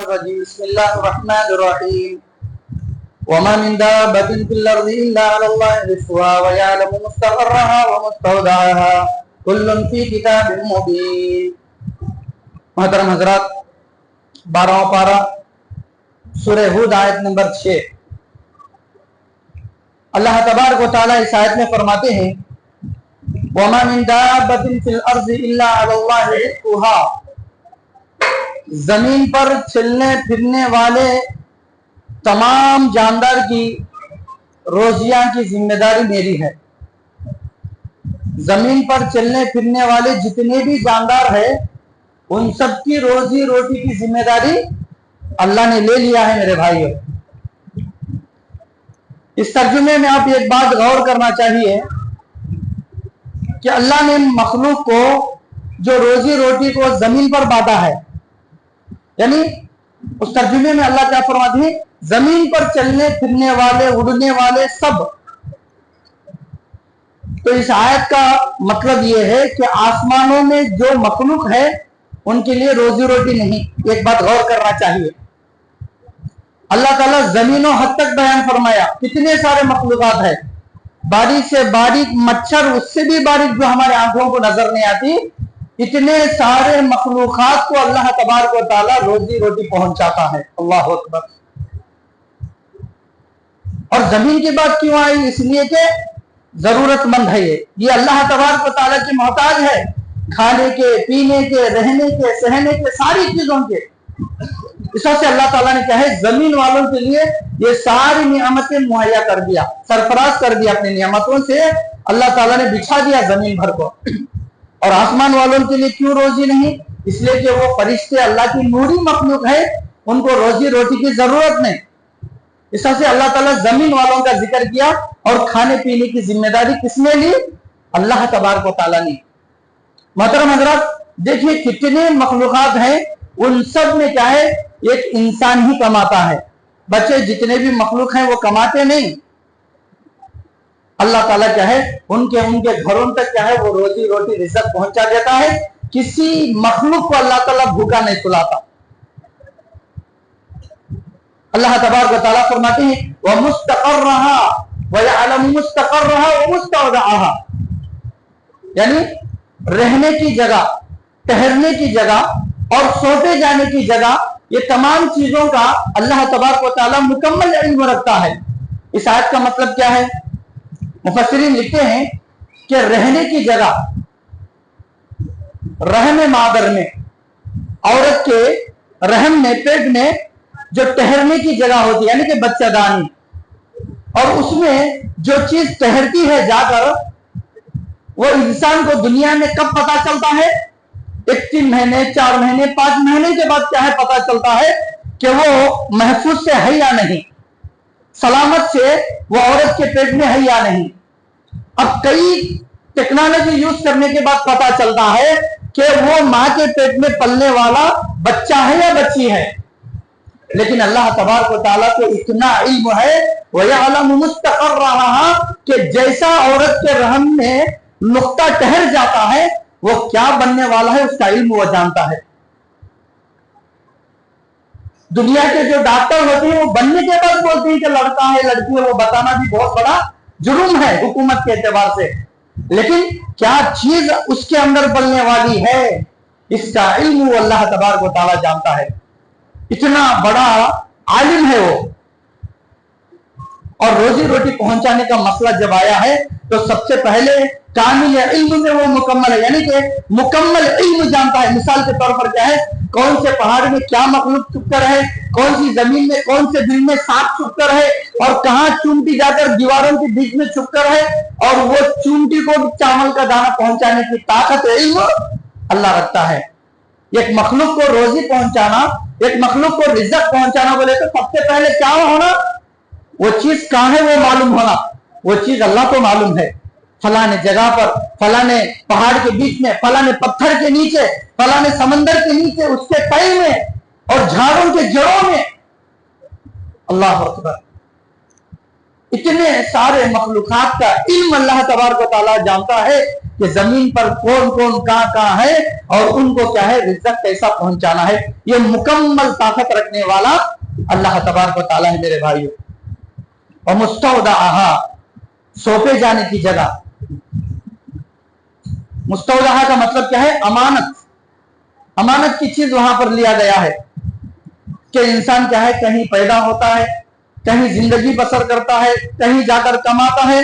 الرجيم بسم الله الرحمن الرحيم وما من دابة في الأرض إلا على الله رزقها ويعلم مستقرها ومستودعها كل في كتاب مبين. محترم حضرات، 12واں پارہ سورہ ہود آیت نمبر 6. اللہ تبارک و تعالیٰ اس آیت میں فرماتے ہیں وَمَا مِن دَابَّةٍ فِي الْأَرْضِ إِلَّا عَلَى اللَّهِ رِزْقُهَا. زمین پر چلنے پھرنے والے تمام جاندار کی روزیاں کی ذمہ داری میری ہے. زمین پر چلنے پھرنے والے جتنے بھی جاندار ہیں ان سب کی روزی روٹی کی ذمہ داری اللہ نے لے لیا ہے. میرے بھائیوں، اس ترجمے میں آپ ایک بات غور کرنا چاہیے کہ اللہ نے مخلوق کو جو روزی روٹی کو زمین پر بانٹا ہے، یعنی اس ترجمے میں اللہ کیا فرماتے ہیں؟ زمین پر چلنے پھرنے والے اڑنے والے سب. تو اس آیت کا مطلب یہ ہے کہ آسمانوں میں جو مخلوق ہے ان کے لیے روزی روٹی نہیں. ایک بات غور کرنا چاہیے. اللہ تعالیٰ زمین و حد تک بیان فرمایا کتنے سارے مخلوقات ہیں، باریک سے باریک مچھر، اس سے بھی باریک جو ہمارے آنکھوں کو نظر نہیں آتی، اتنے سارے مخلوقات کو اللہ تبارک و تعالیٰ روزی روٹی پہنچاتا ہے. اللہ اکبر. اور زمین کی بات کیوں آئی؟ اس لیے کہ ضرورت مند ہے. یہ اللہ تبارک و تعالیٰ کی محتاج ہے، کھانے کے، پینے کے، رہنے کے، سہنے کے، ساری چیزوں کے. اس وجہ سے اللہ تعالیٰ نے کہا ہے زمین والوں کے لیے یہ ساری نعمتیں مہیا کر دیا، سرفراز کر دیا اپنی نعمتوں سے. اللہ تعالیٰ نے بچھا دیا زمین بھر کو. اور آسمان والوں کے لیے کیوں روزی نہیں؟ اس لیے کہ وہ فرشتے اللہ کی نوری مخلوق ہے، ان کو روزی روٹی کی ضرورت نہیں. اس وجہ سے اللہ تعالیٰ زمین والوں کا ذکر کیا اور کھانے پینے کی ذمہ داری کس نے لی؟ اللہ تبارک و تعالیٰ نے. محترم حضرات، دیکھیے کتنے مخلوقات ہیں، ان سب میں کیا ہے؟ ایک انسان ہی کماتا ہے. بچے جتنے بھی مخلوق ہیں وہ کماتے نہیں. اللہ تعالیٰ کیا ہے ان کے گھروں تک کیا ہے وہ روزی روٹی رزق پہنچا دیتا ہے. کسی مخلوق کو اللہ تعالیٰ بھوکا نہیں سلاتا. اللہ تبارک و تعالیٰ فرماتے ہیں وَمُسْتَقَرَّهَا وَيَعْلَمُ مُسْتَقَرَّهَا وَمُسْتَوْدَعَهَا، یعنی رہنے کی جگہ، ٹہرنے کی جگہ اور سوتے جانے کی جگہ، یہ تمام چیزوں کا اللہ تبارک و تعالیٰ مکمل علم رکھتا ہے. اس آیت کا مطلب کیا ہے؟ مفسرین لکھتے ہیں کہ رہنے کی جگہ، رحم مادر میں، عورت کے رحم میں، پیٹ میں جو ٹہرنے کی جگہ ہوتی ہے یعنی کہ بچہ دانی، اور اس میں جو چیز ٹہرتی ہے جا کر، وہ انسان کو دنیا میں کب پتا چلتا ہے؟ 3 مہینے، 4 مہینے، 5 مہینے کے بعد کیا ہے پتا چلتا ہے کہ وہ محفوظ سے ہے یا نہیں، سلامت سے وہ عورت کے پیٹ میں ہے یا نہیں. اب کئی ٹیکنالوجی یوز کرنے کے بعد پتا چلتا ہے کہ وہ ماں کے پیٹ میں پلنے والا بچہ ہے یا بچی ہے. لیکن اللہ تبارک و تعالیٰ کو اتنا علم ہے وَيَعْلَمُ مُسْتَقَرَّهَا کہ جیسا عورت کے رحم میں نقطہ ٹہر جاتا ہے وہ کیا بننے والا ہے اس کا علم وہ جانتا ہے. دنیا کے جو ڈاکٹر ہوتے ہیں وہ بننے کے بعد بولتے ہیں کہ لڑکا ہے لڑکی ہے، وہ بتانا بھی بہت بڑا جرم ہے حکومت کے اعتبار سے. لیکن کیا چیز اس کے اندر بننے والی ہے اس کا علم وہ اللہ تبارک و تعالیٰ جانتا ہے. اتنا بڑا عالم ہے وہ. اور روزی روٹی پہنچانے کا مسئلہ جب آیا ہے تو سب سے پہلے کامل علم میں وہ مکمل ہے، یعنی کہ مکمل علم جانتا ہے. مثال کے طور پر کیا ہے؟ کون سے پہاڑ میں کیا مخلوق چھپ کر ہے، کون سی زمین میں، کون سے دل میں سانپ چھپ کر ہے، اور کہاں چونٹی جا کر دیواروں کے بیچ میں چھپ کر ہے، اور وہ چونٹی کو چاول کا دانہ پہنچانے کی طاقت علم اللہ رکھتا ہے. ایک مخلوق کو روزی پہنچانا، ایک مخلوق کو رزق پہنچانا بولے تو سب سے پہلے کیا ہونا؟ وہ چیز کہاں ہے وہ معلوم ہونا. وہ چیز اللہ کو معلوم ہے. فلانے جگہ پر، فلانے پہاڑ کے بیچ میں، فلانے پتھر کے نیچے، فلانے سمندر کے نیچے، اس کے تہے میں اور جھاڑوں کے جڑوں میں. اللہ اکبر. इतने सारे मखलूकात का इल्म अल्लाह तबारक व तआला जानता है कि जमीन पर कौन कौन कहाँ है और उनको क्या है रिज़्क़ कैसा पहुंचाना है। ये मुकम्मल ताकत रखने वाला अल्लाह तबारक व तआला है मेरे भाइयों। और मुस्तौदाहा, सौंपे जाने की जगह। मुस्तौदाहा का मतलब क्या है? अमानत। अमानत की चीज वहां पर लिया गया है कि इंसान क्या है, कहीं पैदा होता है, कहीं जिंदगी बसर करता है, कहीं जाकर कमाता है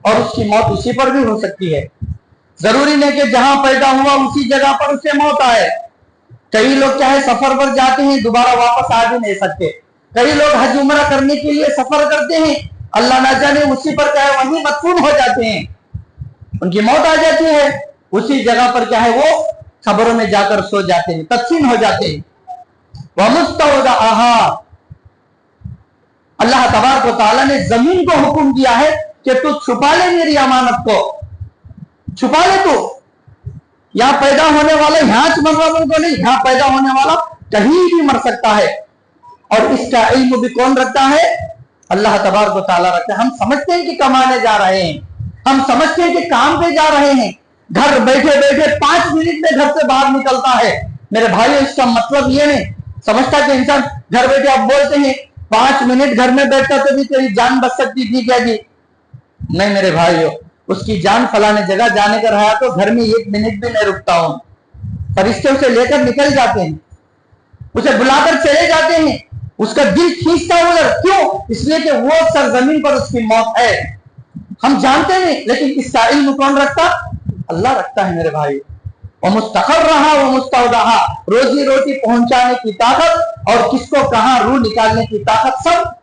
और उसकी मौत उसी पर भी हो सकती है। जरूरी नहीं कि जहां पैदा हुआ उसी जगह पर उसे मौत आए। कई लोग क्या है सफर पर जाते हैं, दोबारा वापस आ भी नहीं सकते। कई लोग हज उम्रा करने के लिए सफर करते हैं, अल्लाह ना जाने उसी पर क्या है वहीं मदफून हो जाते हैं, उनकी मौत आ जाती है। उसी जगह पर क्या है वो खबरों में जाकर सो जाते हैं, तदफीन हो जाते हैं। वमुस्तौदाहा, अल्लाह तबारक व तआला ने जमीन को हुक्म दिया है कि तू छुपा ले मेरी अमानत को, छुपा ले। तू यहां पैदा होने वाला यहां मर रहा को नहीं, यहां पैदा होने वाला कहीं भी मर सकता है। और इसका इल्म भी कौन रखता है? अल्लाह तबारक व तआला रखता है। हम समझते हैं कि कमाने जा रहे हैं, हम समझते हैं कि काम पे जा रहे हैं, घर बैठे बैठे 5 मिनट में घर से बाहर निकलता है। मेरे भाइयों, इसका मतलब ये नहीं समझता कि इंसान घर बैठे, आप बोलते हैं 5 मिनट घर में बैठता तो भी तेरी जान बच सकती थी क्या जी? नहीं मेरे भाइयों, उसकी जान फलाने जगह जाने का रहा तो घर में 1 मिनट भी नहीं रुकता हूं। फरिश्ते उसे लेकर निकल जाते हैं, उसे बुलाकर चले जाते हैं, उसका दिल खींचता है उधर। क्यों? इसलिए कि वो सरजमीन पर उसकी मौत है। हम जानते नहीं, लेकिन इसका इल्म कौन रखता? अल्लाह रखता है मेरे भाई। वो मुस्तकर रहा वो मुस्तौदाहा, रोजी रोटी पहुंचाने की ताकत और किसको कहां रूह निकालने की ताकत सब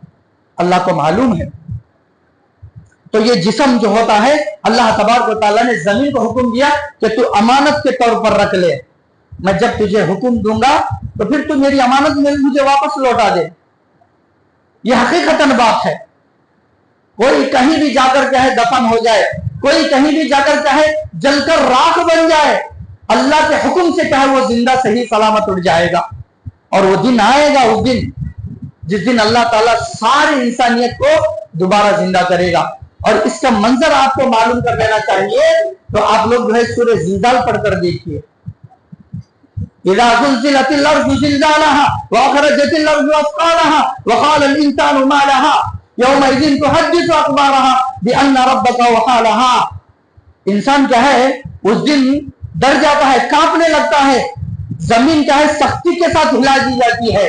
अल्लाह को मालूम है। तो ये जिस्म जो होता है, अल्लाह तबारक व तआला ने जमीन को हुक्म दिया कि तू अमानत के तौर पर रख ले। मैं जब तुझे हुक्म दूंगा तो फिर तू मेरी अमानत में मुझे वापस लौटा दे। ये हकीकतन बात है। कोई कहीं भी जाकर क्या है दफन हो जाए, कोई कहीं भी जाकर क्या है जलकर राख बन जाए, अल्लाह के हुक्म से क्या है वो जिंदा सही सलामत उड़ जाएगा। और वो दिन आएगा, उस दिन जिस दिन अल्लाह ताला सारी इंसानियत को दोबारा जिंदा करेगा। और इसका मंजर आपको मालूम कर देना चाहिए तो आप लोग जो है सूरह जिलजाल पढ़कर देखिए। इज़ा ज़ुलज़िलतिल अर्ज़ु ज़िलज़ालहा व अख़रजतिल अर्ज़ु अस्क़ालहा व क़ालल इंसानु मा लहा यौमइज़िन तुहद्दिसु अख़बारहा बिअन्ना रब्बका वहालहा। इंसान क्या है उस दिन डर जाता है, कांपने लगता है। जमीन क्या है सख्ती के साथ हिला दी जाती है।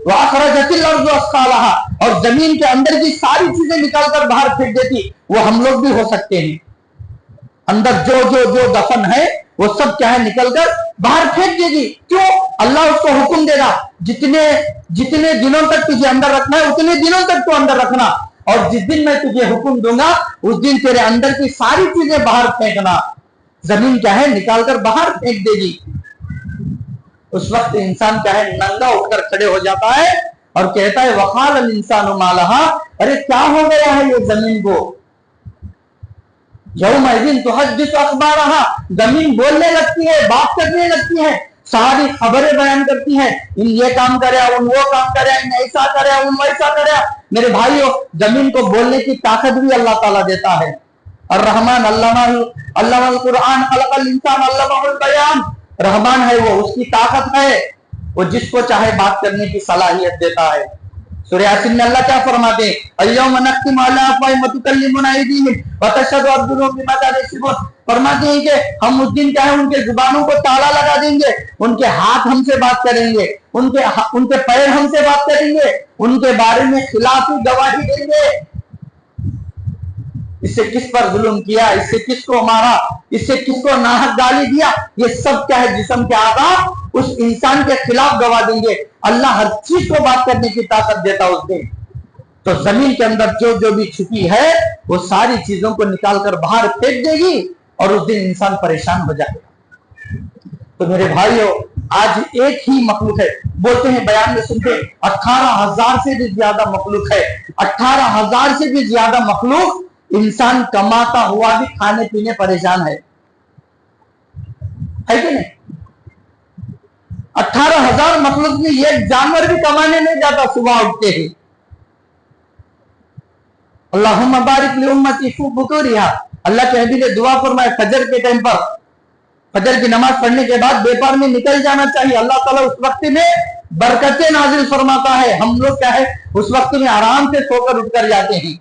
व अख़रजतिल अर्ज़ु अस्क़ालहा, और जमीन के अंदर की सारी चीजें निकालकर बाहर फेंक देती। वो हम लोग भी हो सकते हैं। अंदर जो जो जो दफन है वो सब क्या है निकलकर बाहर फेंक देगी। क्यों? अल्लाह उसको हुक्म देगा, जितने जितने दिनों तक तुझे अंदर रखना है उतने दिनों तक तो अंदर रखना, और जिस दिन मैं तुझे हुक्म दूंगा उस दिन तेरे अंदर की सारी चीजें बाहर फेंकना। जमीन क्या है निकालकर बाहर फेंक देगी। उस वक्त इंसान क्या है नंगा उठकर खड़े हो जाता है और कहता है वक़ाल इंसानु मा लहा, अरे क्या हो गया है ये जमीन को। यौमइज़िन तुहद्दिसु अख़बारहा, जमीन बोलने लगती है, बात करने लगती है, सारी खबरें बयान करती है। इन ये काम करे, उन वो काम करे, इन ऐसा करे, उन वैसा करे। मेरे भाइयों, जमीन को बोलने की ताकत भी अल्लाह ताला देता है। अर्रहमान अल्लमल कुरान खलक़ल इंसान अल्लमहुल बयान। रहमान है वो, उसकी ताकत है, वो जिसको चाहे बात करने की सलाहियत देता है। सूरह यासीन में अल्लाह क्या फरमाते हैं? अय्यौम नख्तिमु अला अफ़वाहिहिम व तुकल्लिमुना अयदीहिम व तशहदु अर्जुलुहुम बिमा कानू यक्सिबून। फरमाते हैं कि हम उस दिन क्या है उनके जुबानों को ताला लगा देंगे, उनके हाथ हमसे बात करेंगे, उनके पैर हमसे बात करेंगे, उनके बारे में खिलाफी गवाही देंगे। इससे किस पर जुल्म किया, इससे किसको मारा, इससे किसको नाहक गाली दिया, ये सब क्या है जिस्म के आगा उस इंसान के खिलाफ गवा देंगे। अल्लाह हर चीज को बात करने की ताकत देता उस दिन। तो जमीन के अंदर जो जो भी छुपी है वो सारी चीजों को निकालकर बाहर फेंक देगी और उस दिन इंसान परेशान हो जाएगा। तो मेरे भाइयों, आज एक ही मखलूक है, बोलते हैं बयान में सुनते 18,000 से भी ज्यादा मखलूक है। 18,000 से भी ज्यादा मखलूक इंसान कमाता हुआ भी खाने पीने परेशान है कि नहीं? 18,000 मखलूक में एक जानवर भी कमाने नहीं जाता सुबह उठते ही। अल्लाहुम्मा बारिक ली उम्मती फी बुकूरिहा, अल्लाह के नबी ने दुआ फरमाए फजर के टाइम पर, फजर की नमाज पढ़ने के बाद व्यापार में निकल जाना चाहिए। अल्लाह ताला उस वक्त में बरकतें नाजिल फरमाता है। हम लोग क्या है उस वक्त में आराम से सोकर उठकर जाते हैं।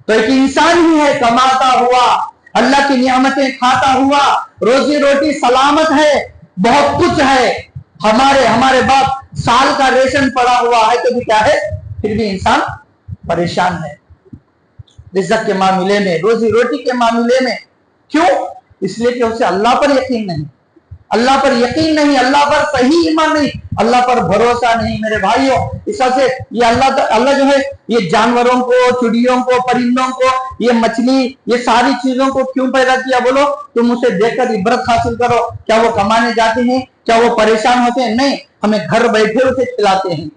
तो एक इंसान ही है कमाता हुआ, अल्लाह की नियामतें खाता हुआ, रोजी रोटी सलामत है, बहुत कुछ है, हमारे बाप साल का रेशन पड़ा हुआ है, तो भी क्या है फिर भी इंसान परेशान है रिज़्क़ के मामले में, रोजी रोटी के मामले में। क्यों? इसलिए कि उसे अल्लाह पर यकीन नहीं, अल्लाह पर यकीन नहीं, अल्लाह पर सही ईमान नहीं, अल्लाह पर भरोसा नहीं। मेरे भाइयों, इस वजह से ये अल्लाह जो है ये जानवरों को, चिड़ियों को, परिंदों को, ये मछली, ये सारी चीजों को क्यों पैदा किया? बोलो, तुम उसे देखकर इबरत हासिल करो। क्या वो कमाने जाते हैं? क्या वो परेशान होते हैं? नहीं, हमें घर बैठे उसे खिलाते हैं।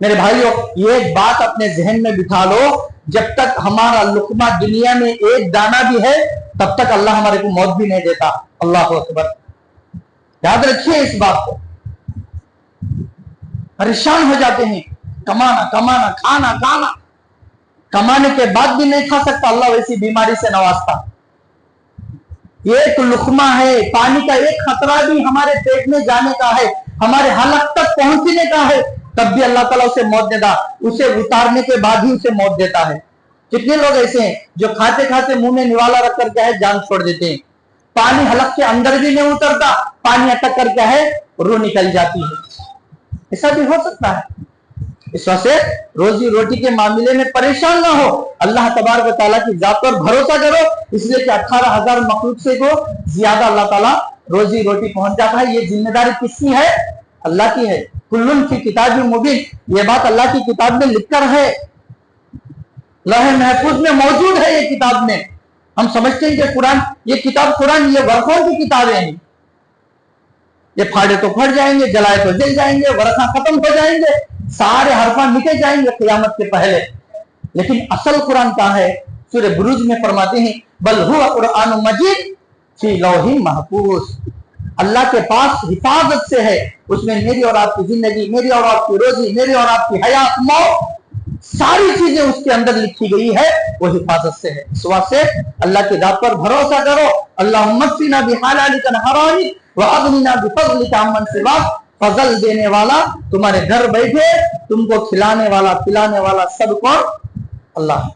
मेरे भाइयों, ये बात अपने जहन में बिठा लो, जब तक हमारा लुकमा दुनिया में एक दाना भी है तब तक अल्लाह हमारे को मौत भी नहीं देता। अल्लाह अकबर, याद रखिए इस बात को। परेशान हो जाते हैं, कमाना कमाना, खाना खाना, कमाने के बाद भी नहीं खा सकता, अल्लाह वैसी बीमारी से नवाजता। एक लुकमा है, पानी का एक खतरा भी हमारे पेट में जाने का है, हमारे हलक तक पहुंचने का है, तब भी अल्लाह ताला उसे मौत देता, उसे उतारने के बाद ही उसे मौत देता है। कितने लोग ऐसे हैं जो खाते खाते मुंह में निवाला रख कर क्या है जान छोड़ देते हैं, पानी हलक के अंदर भी नहीं उतरता, पानी अटक कर क्या है रूह निकल जाती है। ऐसा भी हो सकता है। इस वजह से रोजी रोटी के मामले में परेशान ना हो, अल्लाह तबारक व तआला की जात पर भरोसा करो, इसलिए कि 18,000 मखलूक से को ज्यादा अल्लाह ताला रोजी रोटी पहुंच जाता है। ये जिम्मेदारी किसकी है? अल्लाह की है। कुल्लुन फी किताबिन मुबीन, ये बात अल्लाह की किताब में लिखकर है, लौह महफूज में मौजूद है। ये किताब में हम समझते हैं कि कुरान, ये किताब कुरान ये वर्षों की किताबें हैं, ये फाड़े तो फट जाएंगे, जलाए तो जल जाएंगे, वर्षा खत्म हो जाएंगे, सारे हरफा मिटे जाएंगे क़यामत के पहले। लेकिन असल कुरान कहाँ है? सूरह बुरूज में फरमाते हैं बल हुवा कुरान मजीद फी लौहिन महफूज, अल्लाह के पास हिफाजत से है, उसमें मेरी और आपकी जिंदगी, मेरी और आपकी रोजी, मेरी और आपकी हयात, मौत, सारी चीजें उसके अंदर लिखी गई है, वो हिफाजत से है। इस वजह से अल्लाह की जात पर भरोसा करो। अल्लाहुम्मा मक्फिना बिहलालिका अन हरामिक व अगनिना बिफज़लिका अम्मन सिवाक, फजल देने वाला, तुम्हारे घर बैठे तुमको खिलाने वाला, पिलाने वाला सब कौन? अल्लाह।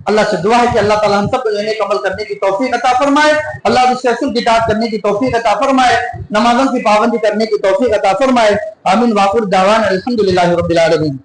अल्लाह से दुआ है कि अल्लाह ताला हम सबको इन्हें अमल करने की तौफीक अता फरमाए, अल्लाह उसके रसूल की इताअत करने की तौफीक अता फरमाए, नमाज़ों की पाबंदी करने की तौफीक अता फरमाए। आमीन। वाकुर दावाना अल्हम्दुलिल्लाहि रब्बिल आलमीन।